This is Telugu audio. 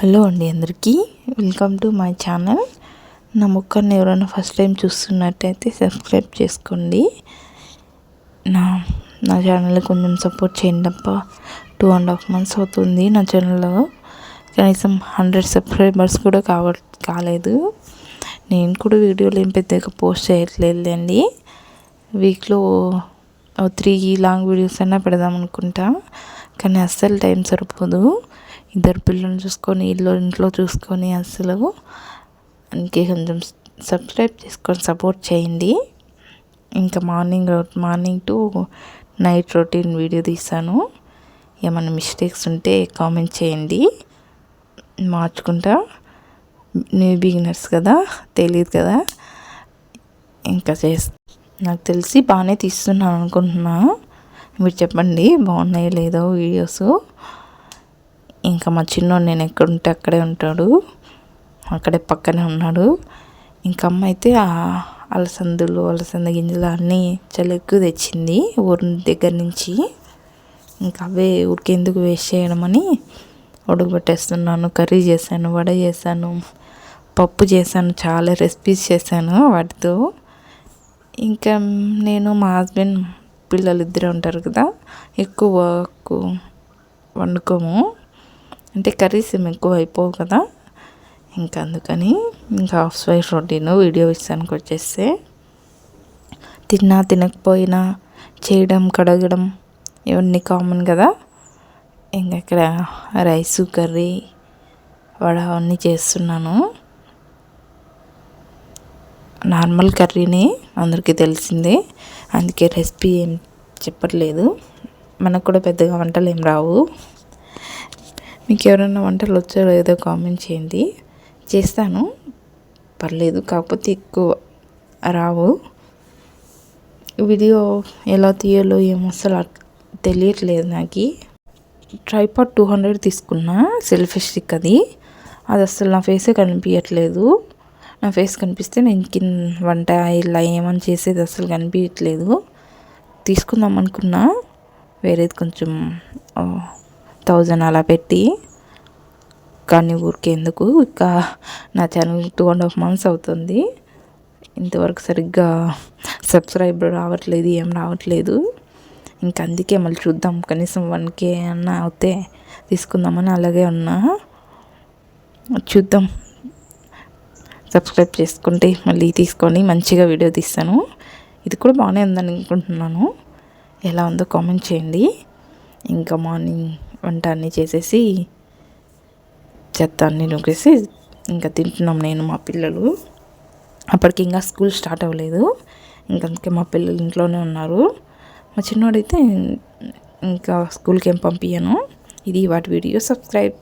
హలో అండి, అందరికీ వెల్కమ్ టు మై ఛానల్. నా ముఖాన్ని ఎవరైనా ఫస్ట్ టైం చూస్తున్నట్టయితే సబ్స్క్రైబ్ చేసుకోండి. నా నా ఛానల్ని కొంచెం సపోర్ట్ చేయండి అబ్బా. 2.5 months అవుతుంది నా ఛానల్లో కనీసం 100 సబ్స్క్రైబర్స్ కూడా కాలేదు. నేను కూడా వీడియోలు ఏం పెద్దగా పోస్ట్ చేయట్లేదండి. వీక్లో 3 లాంగ్ వీడియోస్ అయినా పెడదాం అనుకుంటా, కానీ అస్సలు టైం సరిపోదు. 2 పిల్లల్ని చూసుకొని ఇంట్లో చూసుకొని అసలు అందుకే కొంచెం సబ్స్క్రైబ్ చేసుకొని సపోర్ట్ చేయండి. ఇంకా morning to night routine video తీసాను. ఏమైనా మిస్టేక్స్ ఉంటే కామెంట్ చేయండి, మార్చుకుంటా. న్యూ బిగినర్స్ కదా, తెలియదు కదా. ఇంకా నాకు తెలిసి బాగానే తీస్తున్నాను అనుకుంటున్నా. మీరు చెప్పండి బాగున్నాయో లేదో వీడియోస్. ఇంకా మా చిన్నోడు నేను ఎక్కడుంటే అక్కడే ఉంటాడు, అక్కడే పక్కనే ఉన్నాడు. ఇంకా అమ్మ అయితే అలసంద గింజలు అన్నీ చాలా ఎక్కువ తెచ్చింది ఊరి దగ్గర నుంచి. ఇంకా అవే ఊరికెందుకు వేస్ట్ చేయడమని ఉడకబెట్టేస్తున్నాను. కర్రీ చేశాను, వడ చేశాను, పప్పు చేశాను, చాలా రెసిపీస్ చేశాను వాటితో. ఇంకా నేను మా హస్బెండ్ పిల్లలు ఇద్దరే ఉంటారు కదా, ఎక్కువ వండుకోము. అంటే కర్రీస్ ఏమి ఎక్కువ అయిపోవు కదా, ఇంకా అందుకని ఇంకా హౌస్ వైఫ్ రొటీన్ వీడియో విషయానికి వచ్చేస్తే తినకపోయినా చేయడం, కడగడం ఇవన్నీ కామన్ కదా. ఇంకా ఇక్కడ రైసు, కర్రీ, వడ అవన్నీ చేస్తున్నాను. నార్మల్ కర్రీనే అందరికీ తెలిసిందే, అందుకే రెసిపీ ఏం చెప్పట్లేదు. మనకు కూడా పెద్దగా వంటలు ఏం రావు. మీకు ఎవరైనా వంటలు వచ్చో లేదో కామెంట్ చేయండి, చేస్తాను, పర్లేదు. కాకపోతే ఎక్కువ రావు. వీడియో ఎలా తీయాలో ఏమో అసలు తెలియట్లేదు నాకు. ట్రైపాడ్ 200 తీసుకున్నా, సెల్ఫీ స్టిక్ అది అసలు నా ఫేసే కనిపించట్లేదు. నా ఫేస్ కనిపిస్తే నేను వంట ఇలా ఏమని చేసేది అసలు కనిపించట్లేదు. తీసుకుందాం అనుకున్నా, వేరేది కొంచెం 1000 అలా పెట్టి, కానీ ఊరికే ఎందుకు. ఇంకా నా ఛానల్ 2.5 months అవుతుంది, ఇంతవరకు సరిగ్గా సబ్స్క్రైబర్ రావట్లేదు, ఏం రావట్లేదు. ఇంకా అందుకే మళ్ళీ చూద్దాం, కనీసం 1K అన్నా అవుతే తీసుకుందామని అలాగే ఉన్నా. చూద్దాం, సబ్స్క్రైబ్ చేసుకుంటే మళ్ళీ తీసుకొని మంచిగా వీడియో తీస్తాను. ఇది కూడా బాగానే ఉందని అనుకుంటున్నాను. ఎలా ఉందో కామెంట్ చేయండి. ఇంకా మార్నింగ్ వంట అన్నీ చేసేసి చెత్త అన్నీ నూకేసి ఇంకా తింటున్నాం నేను మా పిల్లలు. అప్పటికి ఇంకా స్కూల్ స్టార్ట్ అవ్వలేదు, అందుకే మా పిల్లలు ఇంట్లోనే ఉన్నారు. మా చిన్నోడైతే ఇంకా స్కూల్కి ఏం పంపించను. ఇది వాటి వీడియో. సబ్స్క్రైబ్.